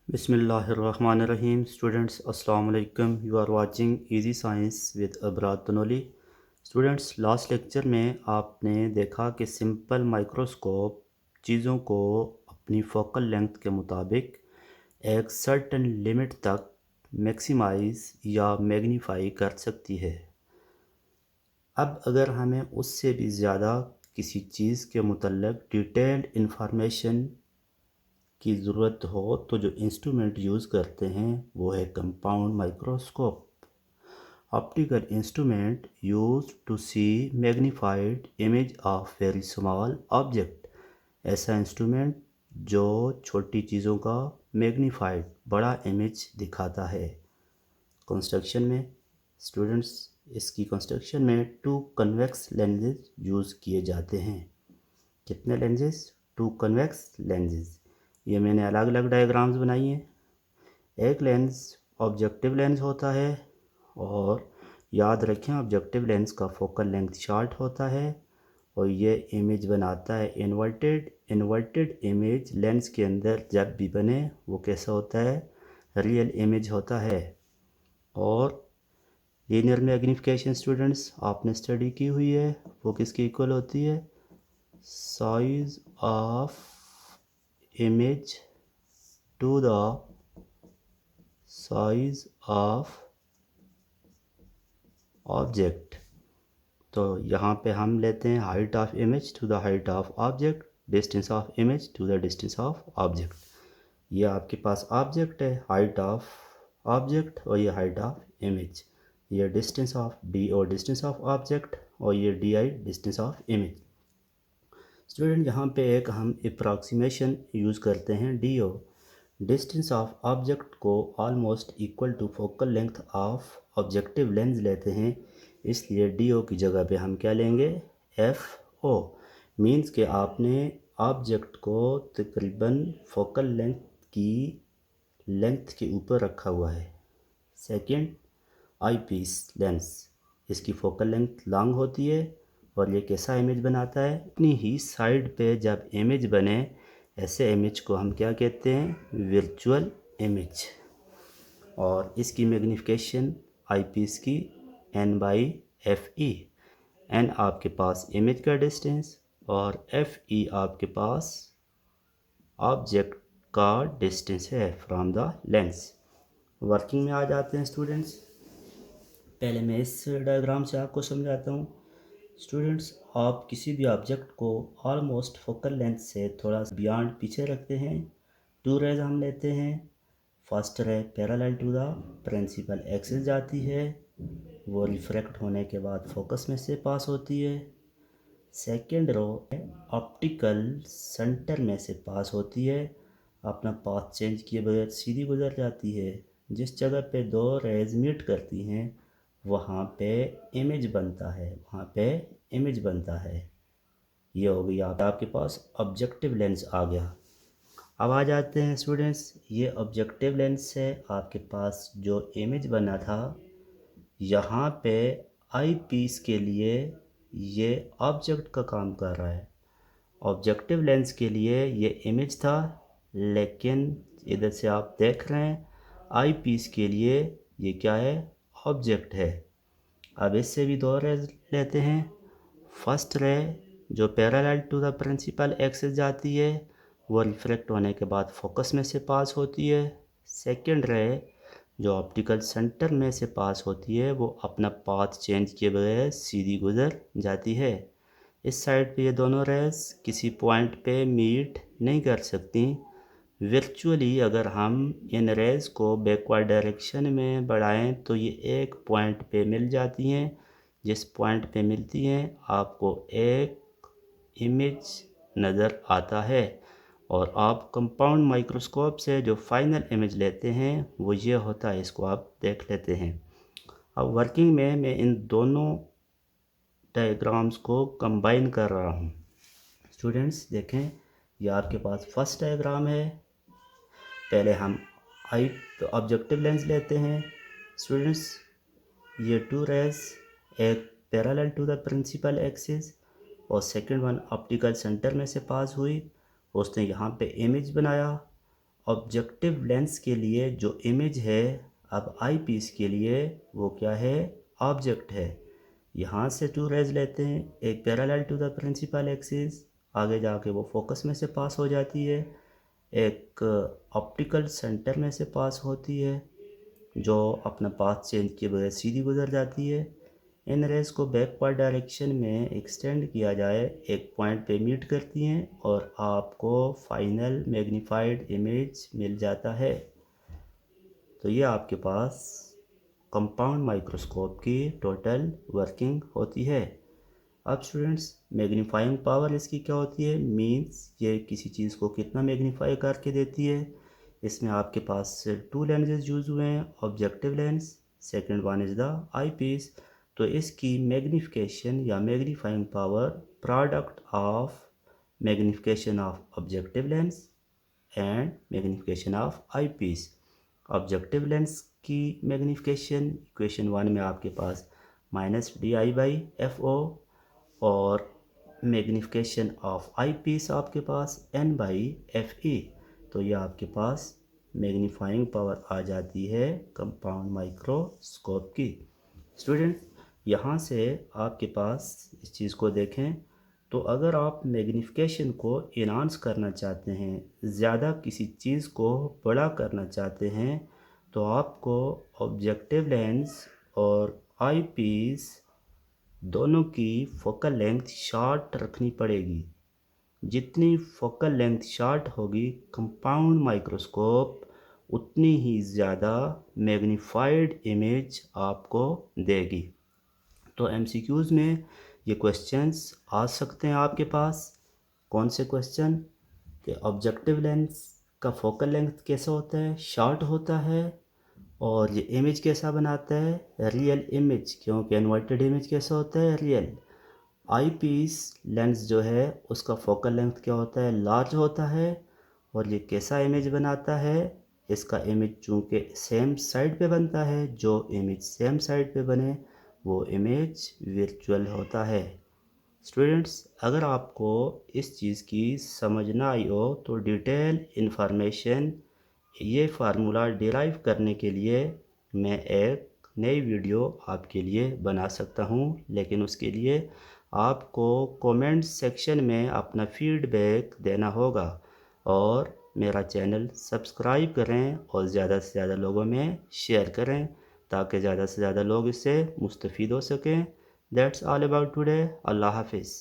बिस्मिल्लाहिर्रहमानिर्रहीम। स्टूडेंट्स अस्सलाम वालेकुम। You are watching Easy Science with Abrar Tanoli. Students, last lecture में आपने देखा कि सिंपल माइक्रोस्कोप चीज़ों को अपनी फोकल लेंथ के मुताबिक एक सर्टेन लिमिट तक मैक्सिमाइज या मैग्नीफाई कर सकती है। अब अगर हमें उससे भी ज़्यादा किसी चीज़ के मुतल्लिक़ डिटेल्ड इंफॉर्मेशन की ज़रूरत हो तो जो इंस्ट्रूमेंट यूज़ करते हैं वो है compound microscope. Optical instrument use to see magnified image of very small object. ऐसा इंस्ट्रूमेंट जो छोटी चीज़ों का मैग्नीफाइड बड़ा इमेज दिखाता है। कंस्ट्रक्शन में स्टूडेंट्स, इसकी कंस्ट्रक्शन में 2 कन्वेक्स लेंसेज यूज़ किए जाते हैं। कितने लेंसेज? 2 convex lenses. ये मैंने अलग अलग डायग्राम्स बनाई हैं। एक लेंस ऑब्जेक्टिव लेंस होता है और याद रखें ऑब्जेक्टिव लेंस का फोकल लेंथ शॉर्ट होता है और ये इमेज बनाता है इन्वर्टेड इमेज लेंस के अंदर जब भी बने वो कैसा होता है? रियल इमेज होता है। और लीनियर मैग्नीफिकेशन स्टूडेंट्स आपने स्टडी की हुई है, वो किसके इक्वल होती है? Size of image to the size of object। तो यहाँ पे हम लेते हैं height of image to the height of object, distance of image to the distance of object. ये आपके पास ऑब्जेक्ट है, हाइट ऑफ ऑब्जेक्ट, और ये हाइट ऑफ इमेज। ये डिस्टेंस ऑफ डी और डिस्टेंस ऑफ ऑब्जेक्ट, और ये D I distance of image. Student, यहाँ पे एक हम अप्रॉक्सीमेशन यूज़ करते हैं D O. Distance of object को almost equal to focal length of objective lens लेते हैं, इसलिए डी ओ की जगह पे हम क्या लेंगे? F O. मीन्स के आपने ऑब्जेक्ट को तकरीबन फोकल लेंथ के ऊपर रखा हुआ है। सेकंड, आई पीस लेंस, इसकी फोकल लेंथ लॉन्ग होती है और ये कैसा इमेज बनाता है? अपनी ही साइड पे जब इमेज बने, ऐसे इमेज को हम क्या कहते हैं? Virtual image. और इसकी मैग्नीफिकेशन आई पीस की n by F E. N आपके पास इमेज का डिस्टेंस और एफ ई आपके पास ऑब्जेक्ट का डिस्टेंस है फ्रॉम द लेंस। वर्किंग में आ जाते हैं स्टूडेंट्स। पहले मैं इस डायग्राम से आपको समझाता हूँ। स्टूडेंट्स, आप किसी भी ऑब्जेक्ट को ऑलमोस्ट फोकल लेंथ से थोड़ा बियॉन्ड पीछे रखते हैं। 2 रेज हम लेते हैं। First ray parallel to the principal axis जाती है, वो रिफ्रैक्ट होने के बाद फोकस में से पास होती है। सेकेंड रो ऑप्टिकल सेंटर में से पास होती है, अपना पाथ चेंज किए बगैर सीधी गुजर जाती है। जिस जगह पे 2 रेज मीट करती हैं वहाँ पे इमेज बनता है। ये हो गई आपके पास ऑब्जेक्टिव लेंस आ गया। अब आ जाते हैं स्टूडेंट्स, ये ऑब्जेक्टिव लेंस से आपके पास जो इमेज बना था, यहाँ पे आई पीस के लिए ये ऑब्जेक्ट का काम कर रहा है। ऑब्जेक्टिव लेंस के लिए ये इमेज था, लेकिन इधर से आप देख रहे हैं आई पीस के लिए ये क्या है? ऑब्जेक्ट है। अब इससे भी 2 रे लेते हैं। फर्स्ट रे जो parallel to the principal axis जाती है, वो रिफ्रैक्ट होने के बाद फोकस में से पास होती है। सेकंड रे जो ऑप्टिकल सेंटर में से पास होती है, वो अपना पाथ चेंज किए बगैर सीधी गुजर जाती है। इस साइड पे ये दोनों रेज किसी पॉइंट पे मीट नहीं कर सकती। वर्चुअली अगर हम इन रेज़ को बैकवर्ड डायरेक्शन में बढ़ाएं तो ये एक पॉइंट पे मिल जाती हैं। जिस पॉइंट पे मिलती हैं आपको एक इमेज नज़र आता है, और आप कंपाउंड माइक्रोस्कोप से जो फाइनल इमेज लेते हैं वो ये होता है। इसको आप देख लेते हैं। अब वर्किंग में मैं इन दोनों डायग्राम्स को कंबाइन कर रहा हूँ। स्टूडेंट्स देखें, ये आपके पास फर्स्ट डायग्राम है। पहले हम ऑब्जेक्टिव लेंस लेते हैं। स्टूडेंट्स, ये 2 रेज, एक parallel to the principal axis और सेकंड वन ऑप्टिकल सेंटर में से पास हुई। उसने यहाँ पे इमेज बनाया ऑब्जेक्टिव लेंस के लिए जो इमेज है अब आई पीस के लिए वो क्या है, ऑब्जेक्ट है। यहाँ से टू रेज लेते हैं, एक parallel to the principal axis, आगे जाके वो फोकस में से पास हो जाती है, एक ऑप्टिकल सेंटर में से पास होती है जो अपना पाथ चेंज किए बगैर सीधी गुजर जाती है। इन रेज को बैकवर्ड डायरेक्शन में एक्सटेंड किया जाए, एक पॉइंट पे मीट करती हैं और आपको फाइनल मैग्नीफाइड इमेज मिल जाता है। तो ये आपके पास कंपाउंड माइक्रोस्कोप की टोटल वर्किंग होती है। अब स्टूडेंट्स मैग्नीफाइंग पावर इसकी क्या होती है, मीन्स ये किसी चीज़ को कितना मैग्नीफाई करके देती है। इसमें आपके पास टू लेंसेज यूज़ हुए हैं, objective lens, second one is the eyepiece. तो इसकी मैग्नीफिकेशन या magnifying power product of magnification of objective lens and magnification of eyepiece. Objective lens की मैग्नीफिकेशन इक्वेशन 1 में आपके पास -di/FO और मैग्नीफिकेशन ऑफ आई पीस आपके पास n/Fe। तो ये आपके पास मैग्नीफाइंग पावर आ जाती है कंपाउंड माइक्रोस्कोप की। स्टूडेंट यहाँ से आपके पास इस चीज़ को देखें तो अगर आप मैग्नीफिकेशन को इन्हांस करना चाहते हैं, ज़्यादा किसी चीज़ को बड़ा करना चाहते हैं, तो आपको ऑब्जेक्टिव लेंस और आई पीस दोनों की फोकल लेंथ शॉर्ट रखनी पड़ेगी। जितनी फोकल लेंथ शॉर्ट होगी कंपाउंड माइक्रोस्कोप उतनी ही ज़्यादा मैग्नीफाइड इमेज आपको देगी। तो एमसीक्यूज़ में ये क्वेश्चंस आ सकते हैं आपके पास। कौन से क्वेश्चन कि ऑब्जेक्टिव लेंस का फोकल लेंथ कैसा होता है, शॉर्ट होता है, और ये इमेज कैसा बनाता है, रियल इमेज, क्योंकि इन्वर्टेड इमेज कैसा होता है, रियल। आई पीस लेंस जो है उसका फोकल लेंथ क्या होता है, लार्ज होता है, और ये कैसा इमेज बनाता है, इसका इमेज चूँकि सेम साइड पे बनता है, जो इमेज सेम साइड पे बने वो इमेज वर्चुअल होता है। स्टूडेंट्स अगर आपको इस चीज़ की समझ ना आई हो तो डिटेल इन्फॉर्मेशन ये फार्मूला डिराइव करने के लिए मैं एक नई वीडियो आपके लिए बना सकता हूँ, लेकिन उसके लिए आपको कमेंट सेक्शन में अपना फीडबैक देना होगा और मेरा चैनल सब्सक्राइब करें और ज़्यादा से ज़्यादा लोगों में शेयर करें ताकि ज़्यादा से ज़्यादा लोग इससे मुस्तफ़ीद हो सकें। That's all about today. अल्लाह हाफिज़।